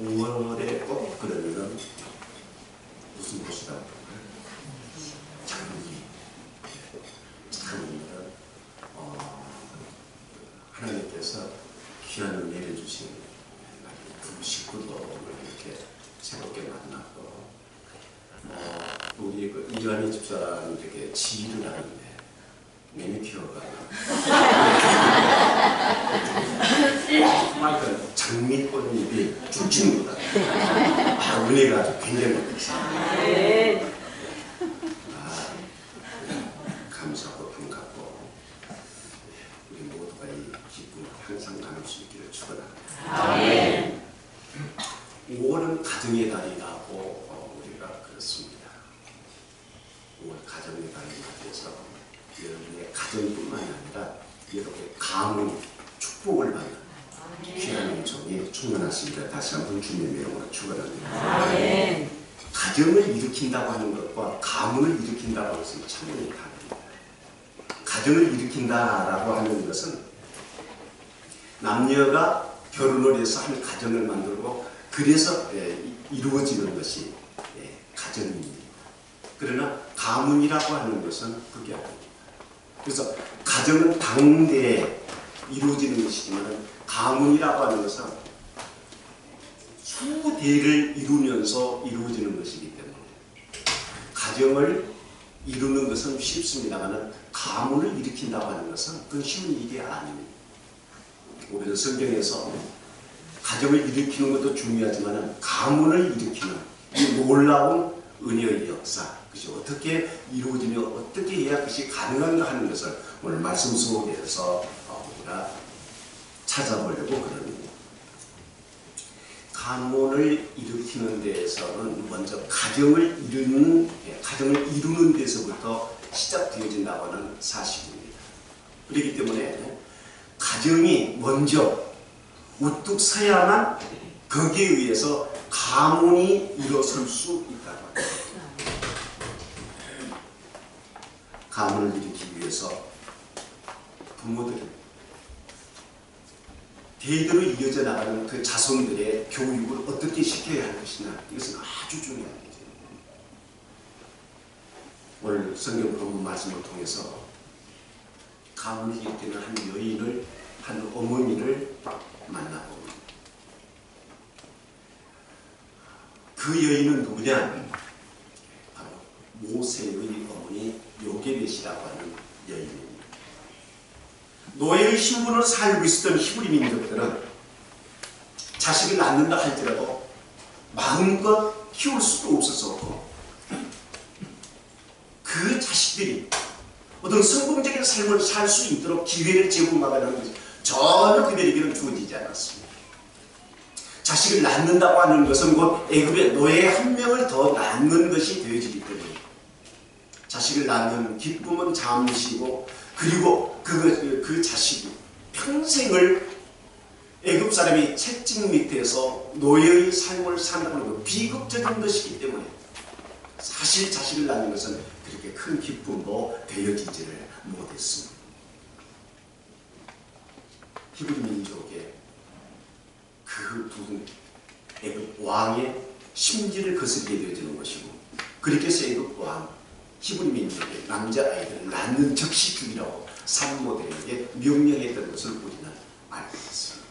5월에 꼭 그러면은 무슨 곳이라고 장미. 장미는 하나님께서 귀한 은혜를 주신 두 식구도 이렇게 새롭게 만났고, 우리 그 이완희 집사는 되게 지휘를 하는데 매니큐어가 정말 그 장미꽃잎이 쭉 것 같아요. 은혜가 아주 굉장히 높았어요. 감사하고 반갑고 우리 모두가 이 기쁨을 항상 나눌 수 있기를 축원합니다. 5월은 가정의 달이라고 우리가 그렇습니다. 5월 가정의 달이 맞아서 여러분의 가정뿐만 아니라 여러분의 가문 축복을 받는 귀한 은총이 충만하십니다. 다시 한번 주님의 이름으로 축원합니다. 가정을 일으킨다고 하는 것과 가문을 일으킨다고 하는 것은 차원이 다릅니다. 가정을 일으킨다라고 하는 것은 남녀가 결혼을 해서 한 가정을 만들고 그래서 이루어지는 것이 가정입니다. 그러나 가문이라고 하는 것은 그게 아닙니다. 그래서 가정은 당대에 이루어지는 것이지만 가문이라고 하는 것은 수대를 이루면서 이루어지는 것이기 때문에 가정을 이루는 것은 쉽습니다만 가문을 일으킨다고 하는 것은 그건 쉬운 일이 아닙니다. 우리는 성경에서 가정을 일으키는 것도 중요하지만 가문을 일으키는 이 놀라운 은혜의 역사, 그것이 어떻게 이루어지며 어떻게 해야 그것이 가능한가 하는 것을 오늘 말씀 속에서 우리가 찾아보려고 그럽니다. 가문을 일으키는 데에서는 먼저 가정을 이루는 데서부터 시작되어진다고 하는 사실입니다. 그렇기 때문에 가정이 먼저 우뚝 서야만 거기에 의해서 가문이 일어설 수 있다고 합니다. 가문을 일으키기 위해서 부모들이 대대로 이어져 나가는 그 자손들의 교육을 어떻게 시켜야 할 것이냐, 이것은 아주 중요한 문제입니다. 오늘 성경 본문 말씀을 통해서 가문을 일으키는 한 여인을, 한 어머니를 만나봅니다. 그 여인은 누구냐? 바로 모세의 어머니 요게벳이라고 하는 여인입니다. 노예의 신분으로 살고 있었던 히브리 민족들은 자식을 낳는다 할지라도 마음껏 키울 수도 없었었고, 그 자식들이 어떤 성공적인 삶을 살 수 있도록 기회를 제공하는 것이 전혀 그들에게는 주어지지 않았습니다. 자식을 낳는다고 하는 것은 곧 애굽의 노예 한 명을 더 낳는 것이 되어지기 때문에 자식을 낳는 기쁨은 잠시고, 그리고 그 자식이 평생을 애굽 사람이 채찍 밑에서 노예의 삶을 산다는 것, 비극적인 것이기 때문에 사실 자식을 낳는 것은 그렇게 큰 기쁨도 되어지지를 못했습니다. 히브리 민족의 그 두 애굽 왕의 심지를 거스르게 되어지는 것이고, 그렇게 해서 애굽 왕 히브리 민족의 남자아이들을 낳는 즉시 죽이라고 산모들에게 명령했던 것을 우리는 알고 있습니다.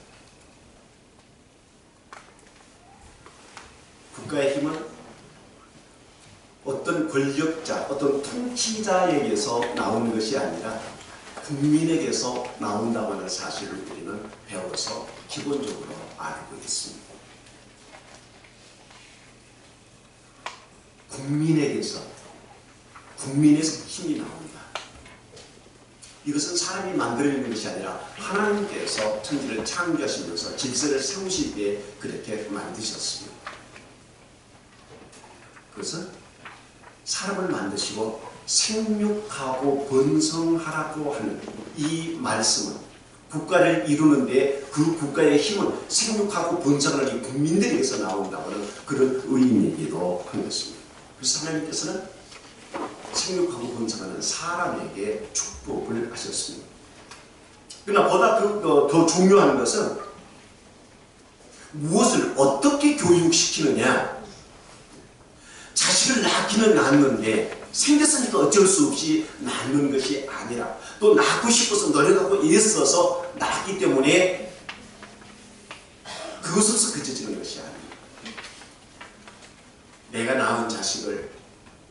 국가의 힘은 어떤 권력자, 어떤 통치자에게서 나오는 것이 아니라 국민에게서 나온다고 하는 사실을 우리는 배워서 기본적으로 알고 있습니다. 국민에서 힘이 나옵니다. 이것은 사람이 만들어내는 것이 아니라 하나님께서 천지를 창조하시면서 질서를 세우실 때 그렇게 만드셨습니다. 그것은 사람을 만드시고 생육하고 번성하라고 하는 이 말씀은 국가를 이루는데 그 국가의 힘은 생육하고 번성하는 이 국민들에게서 나온다는 그런 의미이기도 한 것입니다. 그래서 하나님께서는 생육하고 번성하는 사람에게 축복을 하셨습니다. 그러나 보다 더 중요한 것은 무엇을 어떻게 교육시키느냐? 자식을 낳기는 낳는데 생겼으니까 어쩔 수 없이 낳는 것이 아니라 또 낳고 싶어서 노력하고 애써서 낳기 때문에 그것으로서 그쳐지는 것이 아닙니다. 내가 낳은 자식을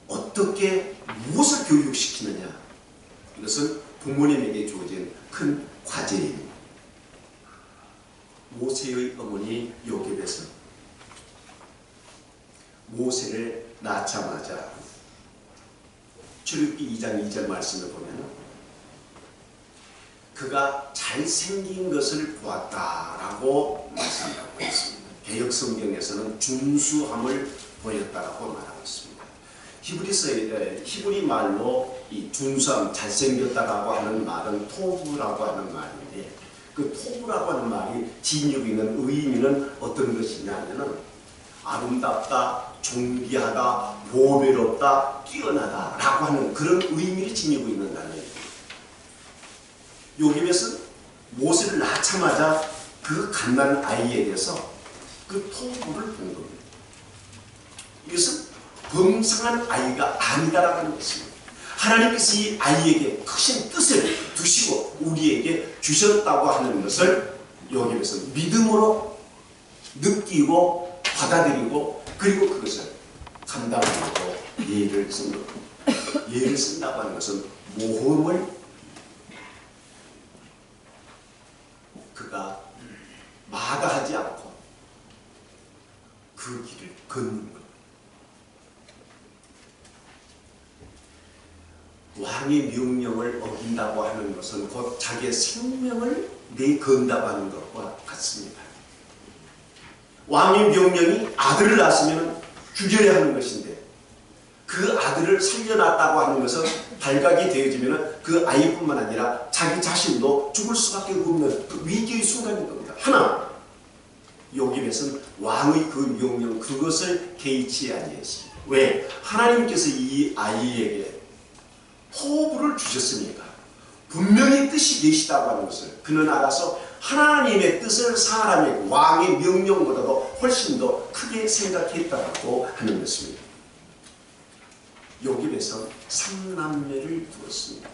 어떻게 무엇을 교육시키느냐, 이것은 부모님에게 주어진 큰 과제입니다. 모세의 어머니 요게벳은 모세를 낳자마자 출애굽기 2장 2절 말씀을 보면 그가 잘생긴 것을 보았다라고 말씀하고 있습니다. 개역 성경에서는 준수함을 보였다라고 말하고 있습니다. 히브리 말로 이 준수함, 잘생겼다라고 하는 말은 토브라고 하는 말인데, 그 토브라고 하는 말이 지니고 있는 의미는 어떤 것이냐면은 아름답다, 존귀하다, 보배롭다, 뛰어나다 라고 하는 그런 의미를 지니고 있는 단어입니다. 요게벳은 모세를 낳자마자 그 갓난 아이에 대해서 그 토부를 본 겁니다. 이것은 범상한 아이가 아니다라는 것입니다. 하나님께서 이 아이에게 크신 뜻을 두시고 우리에게 주셨다고 하는 것을 요게벳은 믿음으로 느끼고 받아들이고 그리고 그것을 감당하고 예를 쓴 것. 예를 쓴다고 하는 것은 모험을 그가 마다하지 않고 그 길을 걷는 것. 왕의 명령을 어긴다고 하는 것은 곧 자기의 생명을 내건다고 하는 것과 같습니다. 왕의 명령이 아들을 낳았으면 죽여야 하는 것인데 그 아들을 살려놨다고 하는 것은 발각이 되어지면 그 아이뿐만 아니라 자기 자신도 죽을 수밖에 없는 그 위기의 순간인 겁니다. 하나, 요게벳은 왕의 그 명령 그것을 개의치 아니했습니다. 왜? 하나님께서 이 아이에게 호흡을 주셨으니까 분명히 뜻이 계시다고 하는 것을 그는 알아서 하나님의 뜻을 사람의 왕의 명령보다도 훨씬 더 크게 생각했다고 하는 것입니다. 요게벳은 3남매를 두었습니다.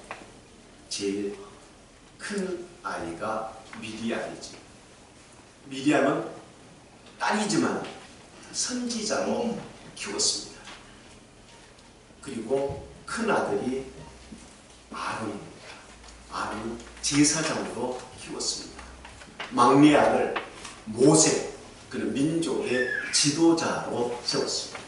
제일 큰 아이가 미리암이지. 미리암은 딸이지만 선지자로 키웠습니다. 그리고 큰 아들이 아론입니다. 아론은 제사장으로 키웠습니다. 막내 아들 모세, 그는 민족의 지도자로 세웠습니다.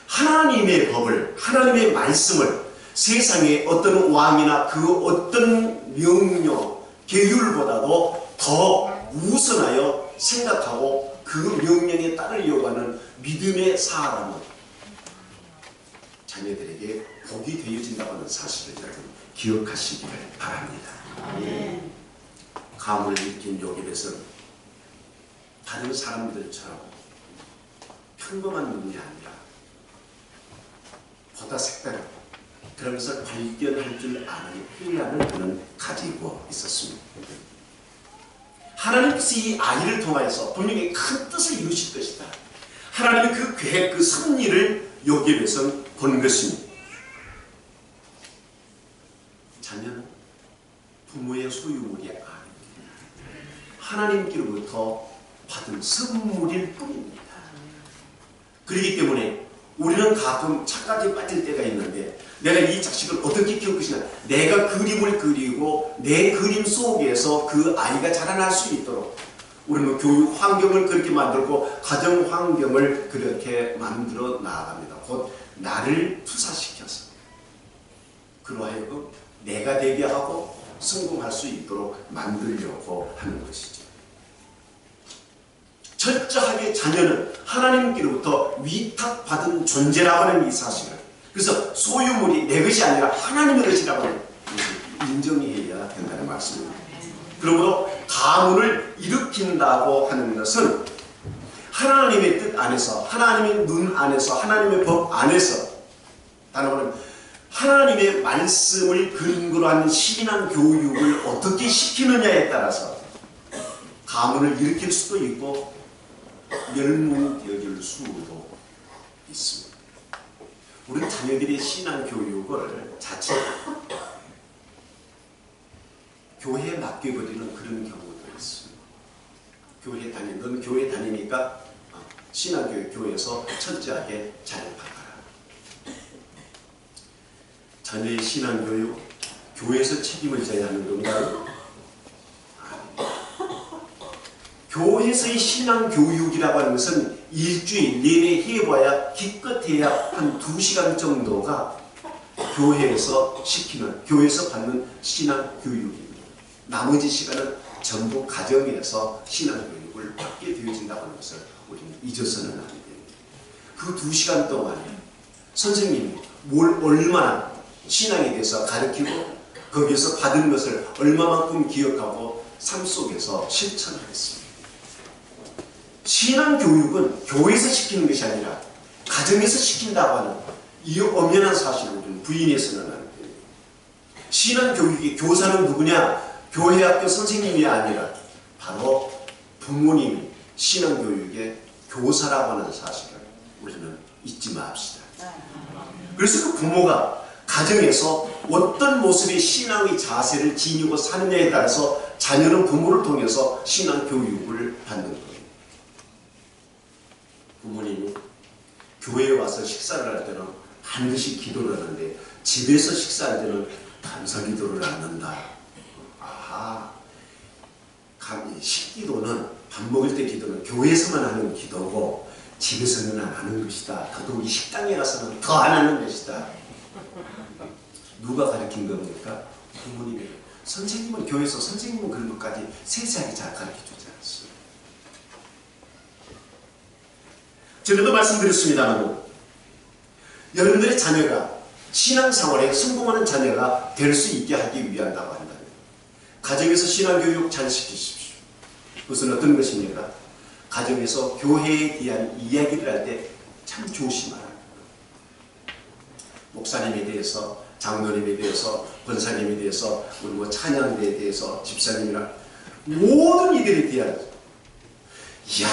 하나님의 법을, 하나님의 말씀을 세상의 어떤 왕이나 그 어떤 명령, 계율보다도 더 우선하여 생각하고 그 명령에 따르려고 하는 믿음의 사람은 자녀들에게 복이 되어진다고 하는 사실을 여러분 기억하시기를 바랍니다. 감을 느낀 요게벳은 다른 사람들처럼 평범한 눈이 아니라 보다 색다른 그런 것을 발견할 줄 아는 휘란을 그는 가지고 있었습니다. 하나님께서 이 아이를 통하여서 분명히 큰 뜻을 이루실 것이다. 하나님의 그 계획, 그 섭리를 요게벳은 본 것입니다. 자녀는 부모의 소유물이 아닙니다. 하나님께로부터 받은 선물일 뿐입니다. 그렇기 때문에 우리는 가끔 착각에 빠질 때가 있는데 내가 이 자식을 어떻게 키울 것이냐, 내가 그림을 그리고 내 그림 속에서 그 아이가 자라날 수 있도록 우리는 교육 환경을 그렇게 만들고 가정 환경을 그렇게 만들어 나아갑니다. 곧 나를 투사시켜서 그로 하여금 내가 되게 하고 성공할 수 있도록 만들려고 하는 것이죠. 철저하게 자녀는 하나님께로부터 위탁받은 존재라고 하는 이 사실을, 그래서 소유물이 내 것이 아니라 하나님의 것이라고 하는 인정해야 된다는 말씀입니다. 그러므로 가문을 일으킨다고 하는 것은 하나님의 뜻 안에서, 하나님의 눈 안에서, 하나님의 법 안에서, 다른 하나님의 말씀을 근거로 하는 신앙 교육을 어떻게 시키느냐에 따라서 가문을 일으킬 수도 있고 멸무여길 수도 있습니다. 우리 자녀들의 신앙 교육을 자칫 교회에 맡겨버리는 그런 경우도 있습니다. 넌 교회 다니니까 신앙교육 교회에서 철저하게 잘 바꿔라. 자녀의 신앙교육 교회에서 책임을 져야 하는 건가요? 교회에서의 신앙교육이라고 하는 것은 일주일 내내 해봐야 기껏해야 한 2시간 정도가 교회에서 받는 신앙교육입니다. 나머지 시간은 전부 가정에서 신앙교육을 받게 되어진다고 하는 것을 우리는 잊어서는 안 됩니다. 그 2시간 동안에 선생님이 얼마나 신앙에 대해서 가르치고 거기에서 받은 것을 얼마만큼 기억하고 삶 속에서 실천하겠습니다. 신앙교육은 교회에서 시키는 것이 아니라 가정에서 시킨다고 하는 이 엄연한 사실을 우리는 부인해서는 안 됩니다. 신앙교육의 교사는 누구냐? 교회 학교 선생님이 아니라 바로 부모님이 신앙교육의 교사라고 하는 사실을 우리는 잊지 맙시다. 그래서 그 부모가 가정에서 어떤 모습의 신앙의 자세를 지니고 사느냐에 따라서 자녀는 부모를 통해서 신앙교육을 받는 거예요. 부모님이 교회에 와서 식사를 할 때는 반드시 기도를 하는데 집에서 식사할 때는 감사기도를 않는다. 식기도는 밥 먹을 때 기도는 교회에서만 하는 기도고 집에서는 안 하는 것이다. 더더욱이 식당에 가서는 더 안 하는 것이다. 누가 가르친 겁니까? 부모님이. 선생님은 교회에서 선생님은 그런 것까지 세세하게 잘 가르쳐주지 않았어요. 전에도 말씀드렸습니다만 여러분들의 자녀가 신앙생활에 성공하는 자녀가 될 수 있게 하기 위한다고 한다면 가정에서 신앙교육 잘 시키십시오. 그것은 어떤 것입니까? 가정에서 교회에 대한 이야기를 할 때 참 조심하라. 목사님에 대해서, 장로님에 대해서, 권사님에 대해서, 우리 찬양대에 대해서, 집사님이나 모든 이들에 대한 이야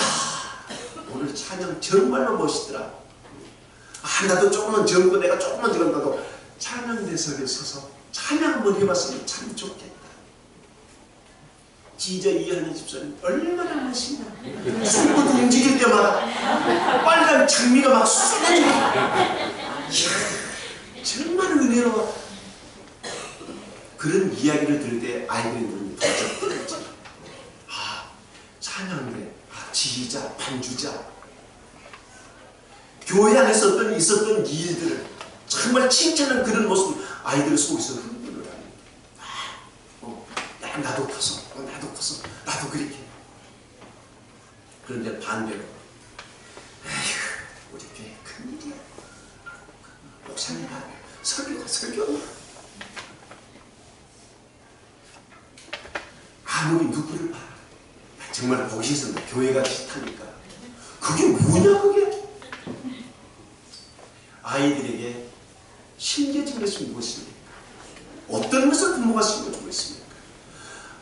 오늘 찬양 정말로 멋있더라. 나도 조금만 적고 내가 조금만 적었다고 찬양대석에 서서 찬양 한번 해봤으면 참 좋겠다. 진짜 이하는 집사님 얼마나 멋있냐. 손으로 움직일 때마다 빨간 장미가 막 쏟아지고 정말 은혜로워. 그런 이야기를 들을 때 아이들이 눈이 번쩍 뜨겠지. 찬양대, 지휘자, 반주자, 교회 안에서 있었던 일들을 정말 칭찬하는 그런 모습 아이들 속에서 흥분을 합니다. 나도 커서 나도 그렇게. 그런데 반대로 우리 교회 큰일이야. 목사님 설교 아무리 누구를 봐 정말 보기 싫습니다. 교회가 싫다니까. 그게 뭐냐 그게. 아이들에게 심겨진 것이 무엇입니까? 어떤 것을 부모가 심겨주고 있습니까?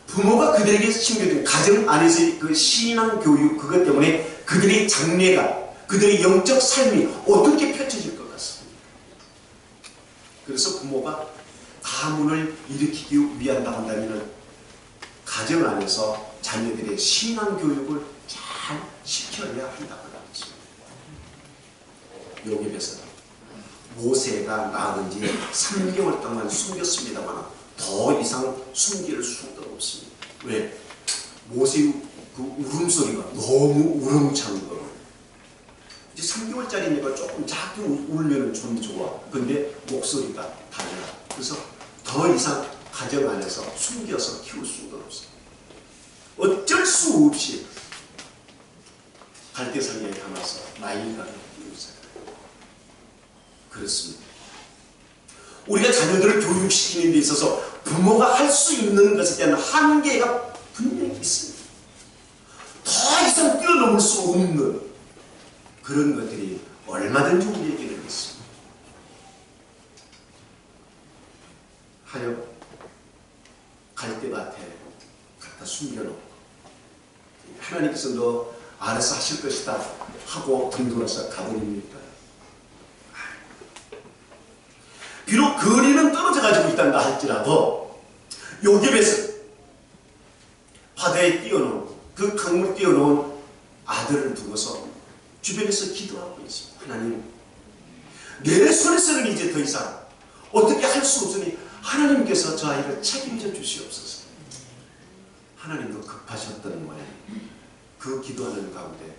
부모가 그들에게 심겨준 가정 안에서의 그 신앙교육 그것 때문에 그들의 장래가 그들의 영적 삶이 어떻게 펼쳐질 것 같습니다. 그래서 부모가 가문을 일으키기 위한다고 한다면 가정 안에서 자녀들의 신앙교육을 잘 시켜야 한다고 합니다. 요셉에서 모세가 낳은 지 3개월 동안 숨겼습니다만 더 이상 숨길 수도 없습니다. 왜? 모세의 그 울음소리가 너무 우렁찬 거예요. 이제 3개월짜리니까 조금 작게 울면 좀 좋아. 근데 목소리가 달라. 그래서 더 이상 가정 안에서 숨겨서 키울 수도 없어요. 어쩔 수 없이 갈대상에 담아서 나이가 키우세요. 그렇습니다. 우리가 자녀들을 교육시키는 데 있어서 부모가 할 수 있는 것에 대한 한계가 분명히 있습니다. 더 이상 뛰어넘을 수 없는 그런 것들이 얼마든지 우리에게는 있습니다. 하여 갈대밭에 갖다 숨겨놓고 하나님께서 너 알아서 하실 것이다 하고 등돌아서 가버립니다. 비록 거리는 떨어져 가지고 있단다 할지라도 요셉에서 바다에 띄워놓은 그 강물 띄워놓은 아들을 두고서 주변에서 기도하고 있습니다. 하나님, 내 손에서는 이제 더 이상 어떻게 할 수 없으니 하나님께서 저 아이를 책임져 주시옵소서. 하나님도 급하셨던 모양. 그 기도하는 가운데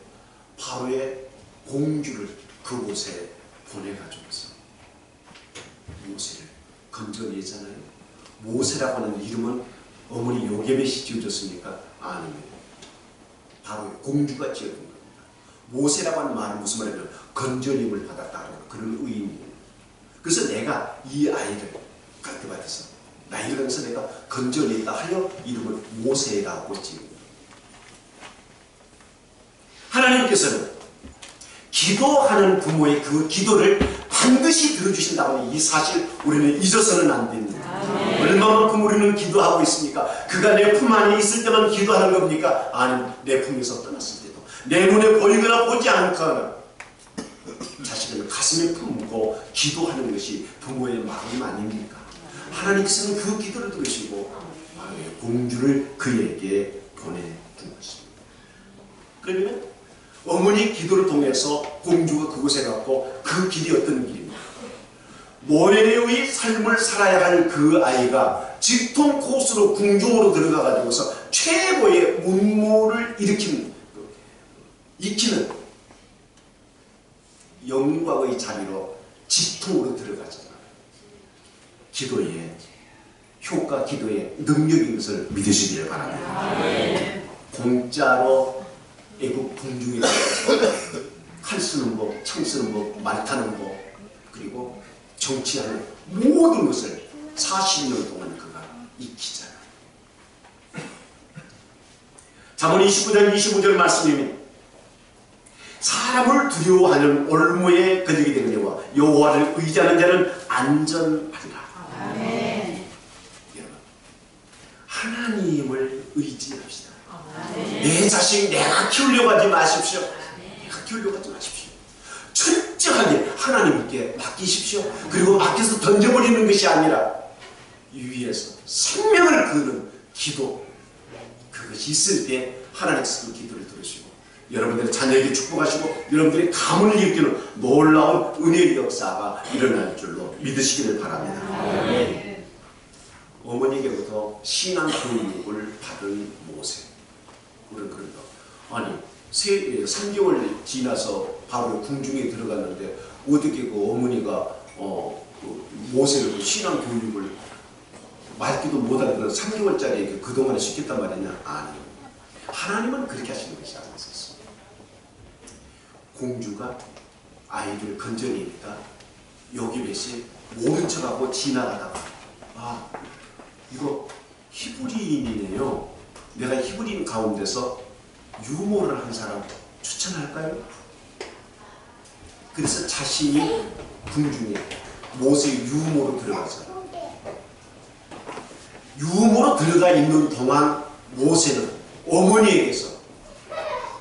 바로의 공주를 그곳에 보내가지고서 모세를 건져내잖아요. 모세라고 하는 이름은 어머니 요게벳이 지어줬습니까? 아닙니다. 바로 공주가 지어준 겁니다. 모세라고 하는 말은 무슨 말이냐면 건져님을 받았다는 그런 의미입니다. 그래서 내가 이 아이를 그렇게 받아서 나이를 들어서 내가 건져냈다 하여 이름을 모세라고 지은 하나님께서는 기도하는 부모의 그 기도를 반드시 들어주신다는 이 사실 우리는 잊어서는 안 됩니다. 얼마만큼 우리는 기도하고 있습니까? 그가 내 품 안에 있을 때만 기도하는 겁니까? 아니, 내 품에서 떠났을 때도 내 눈에 보이거나 보지 않거나 자식을 가슴에 품고 기도하는 것이 부모의 마음 아닙니까? 하나님께서는 그 기도를 들으시고 공주를 그에게 보내준 것입니다. 그러면 어머니 기도를 통해서 공주가 그곳에 갔고 그 길이 어떤 길입니까? 노예의 삶을 살아야 할 그 아이가 직통 코스로 궁중으로 들어가가지고서 최고의 문무를 익히는 영광의 자리로 직통으로 들어가잖아요. 기도의 효과, 기도의 능력인 것을 믿으시길 바랍니다. 공짜로 애국 궁중에 들어가서 칼 쓰는 법, 창 쓰는 법, 말 타는 법, 그리고 정치하는 모든 것을 40년 동안 그가 익히잖아요. 잠언 29장 25절 말씀입니다. 사람을 두려워하는 올무에 걸리게 되는 자와 여호와를 의지하는 자는 안전하리라. 여러분, 하나님을 의지합시다. 내 자식 내가 키우려고 하지 마십시오. 내가 키우려고 하지 마십시오. 철저하게 하나님께 맡기십시오. 그리고 맡겨서 던져버리는 것이 아니라 위에서 생명을 거는 기도, 그것이 있을 때 하나님께서 그 기도를 들으시고 여러분들의 자녀에게 축복하시고 여러분들의 가문을 일으키는 놀라운 은혜의 역사가 일어날 줄로 믿으시기를 바랍니다. 어머니에게부터 신앙 교육을 받은 모세. 우리는 그런다. 아니 3개월 지나서 바로 궁중에 들어갔는데 어떻게 그 어머니가 모세를 신앙 교육을 말기도 못하는 그런 3개월짜리 그동안에 시켰단 말이냐? 아니요. 하나님은 그렇게 하시는 것이 아니었어요. 공주가 아이를 건져내니까 요게벳이 모른 척하고 지나가다가 아, 이거 히브리인이네요. 내가 히브리인 가운데서 유모를 한 사람 추천할까요? 그래서 자신이 궁중에 모세의 유모로 들어가서 유모로 들어가 있는 동안 모세는 어머니에게서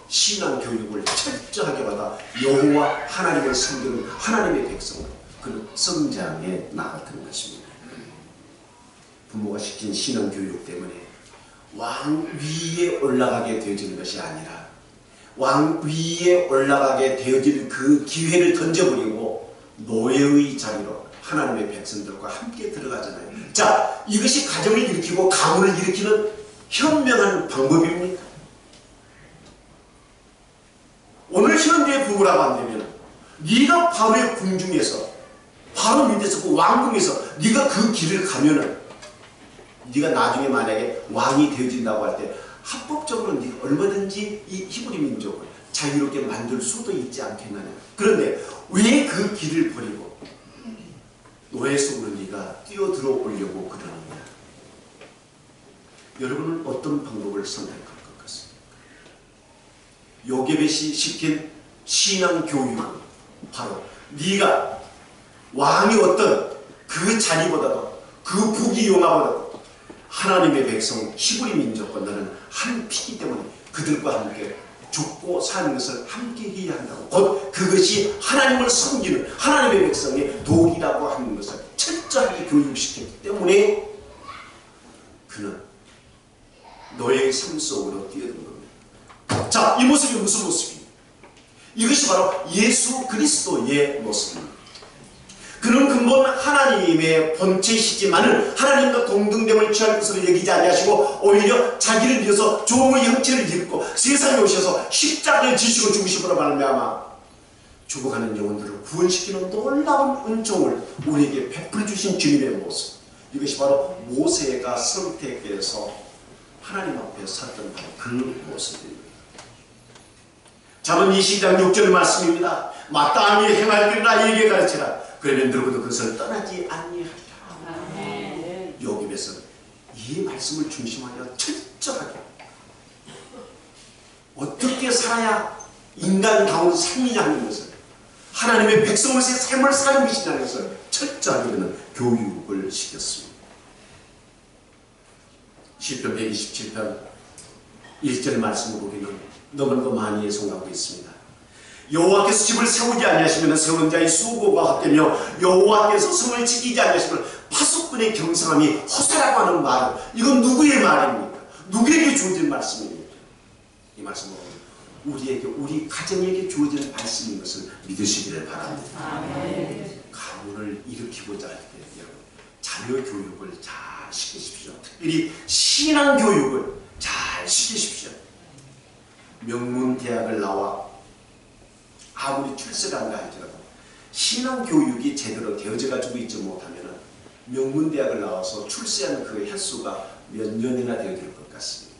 신앙 교육을 철저하게 받아 여호와 하나님을 섬기는 하나님의 백성으로 그는 성장해 나갔던 것입니다. 부모가 시킨 신앙 교육 때문에 왕 위에 올라가게 되어지는 것이 아니라 왕 위에 올라가게 되어질 그 기회를 던져버리고 노예의 자리로 하나님의 백성들과 함께 들어가잖아요. 자, 이것이 가정을 일으키고 가문을 일으키는 현명한 방법입니까? 오늘 현대의 부부라고 한다면 네가 바로의 궁중에서 바로 밑에서 그 왕궁에서 네가 그 길을 가면은 네가 나중에 만약에 왕이 되어진다고 할 때 합법적으로 네가 얼마든지 이 히브리 민족을 자유롭게 만들 수도 있지 않겠느냐. 그런데 왜 그 길을 버리고 노예 속으로 네가 뛰어들어 오려고 그러느냐. 여러분은 어떤 방법을 선택할 것 같습니까? 요게벳이 시킨 신앙 교육은 바로 네가 왕이 어떤 그 자리보다도 그 부귀영화보다도 하나님의 백성 히브리 민족과 너는 한 피기 때문에 그들과 함께 죽고 사는 것을 함께 해야 한다고, 곧 그것이 하나님을 섬기는 하나님의 백성의 도리라고 하는 것을 철저하게 교육시켰기 때문에 그는 너의 삶 속으로 뛰어든 겁니다. 자, 이 모습이 무슨 모습입니까? 이것이 바로 예수 그리스도의 모습입니다. 그는 근본 하나님의 본체시지만은 하나님과 동등됨을 취할 것으로 여기지 아니하시고 오히려 자기를 위해서 종의 형체를 입고 세상에 오셔서 십자가를 지시고 죽으심으로 말미암아 죽어가는 영혼들을 구원시키는 놀라운 은총을 우리에게 베풀어 주신 주님의 모습, 이것이 바로 모세가 선택해서 하나님 앞에 섰던 바로 그 모습입니다. 잠언 22장 6절 말씀입니다. 마땅히 행할 길을 나에게 가르치라. 그러면 누구도 그것을 떠나지 아니하리라. 여기에서 이 말씀을 중심하여 철저하게 어떻게 살아야 인간다운 삶이냐 하는 것을, 하나님의 백성으로서의 삶을 사는 것이냐는 것을 철저하게 그는 교육을 시켰습니다. 시편 127편 1절 말씀을 보기는 너무나도 많이 애송하고 있습니다. 여호와께서 집을 세우지 아니하시면 세우는 자의 수고가 헛되며 여호와께서 성을 지키지 아니하시면 파수꾼의 경성함이 허사라고 하는 말은 이건 누구의 말입니까? 누구에게 주어진 말씀입니까? 이 말씀은 우리에게, 우리 가정에게 주어진 말씀인 것을 믿으시기를 바랍니다. 가문을 일으키고자 할 때 여러분 자녀 교육을 잘 시키십시오. 특별히 신앙 교육을 잘 시키십시오. 명문대학을 나와 아무리 출세를 한다 할지라도 신앙교육이 제대로 되어져 가지고 있지 못하면 명문대학을 나와서 출세하는 그 횟수가 몇 년이나 되어질 것 같습니다.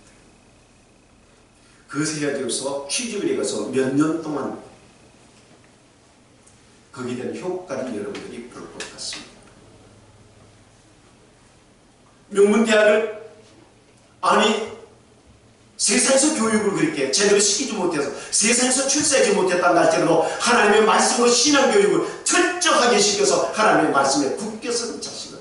그것에 대해서 취직을 해가서 몇 년 동안 거기에 대한 효과를 여러분들이 볼 것 같습니다. 명문대학을 세상에서 교육을 그렇게 제대로 시키지 못해서 세상에서 출세하지 못했다는 할지라도 하나님의 말씀으로 신앙교육을 철저하게 시켜서 하나님의 말씀에 굳게 서는 자식은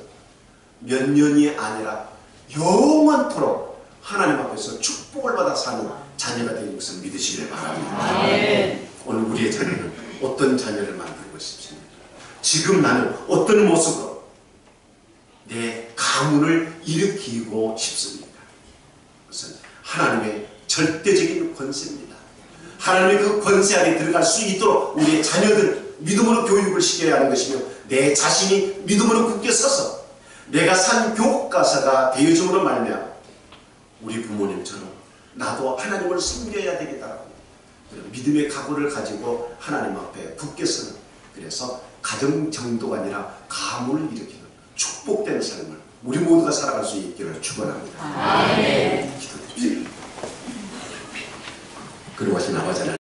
몇 년이 아니라 영원토록 하나님 앞에서 축복을 받아 사는 자녀가 되는 것을 믿으시길 바랍니다. 오늘 우리의 자녀는 어떤 자녀를 만들고 싶습니까? 지금 나는 어떤 모습으로 내 가문을 일으키고 싶습니까? 그것은 하나님의 절대적인 권세입니다. 하나님의 그 권세 안에 들어갈 수 있도록 우리의 자녀들 믿음으로 교육을 시켜야 하는 것이며, 내 자신이 믿음으로 굳게 서서 내가 산 교과서가 되어줌으로 말미암아 우리 부모님처럼 나도 하나님을 섬겨야 되겠다라고 믿음의 각오를 가지고 하나님 앞에 굳게 서는, 그래서 가정 정도가 아니라 가문을 일으키는 축복된 삶을 우리 모두가 살아갈 수 있기를 축원합니다. 기도드립시다. 그리고 하신 아버지 하나님,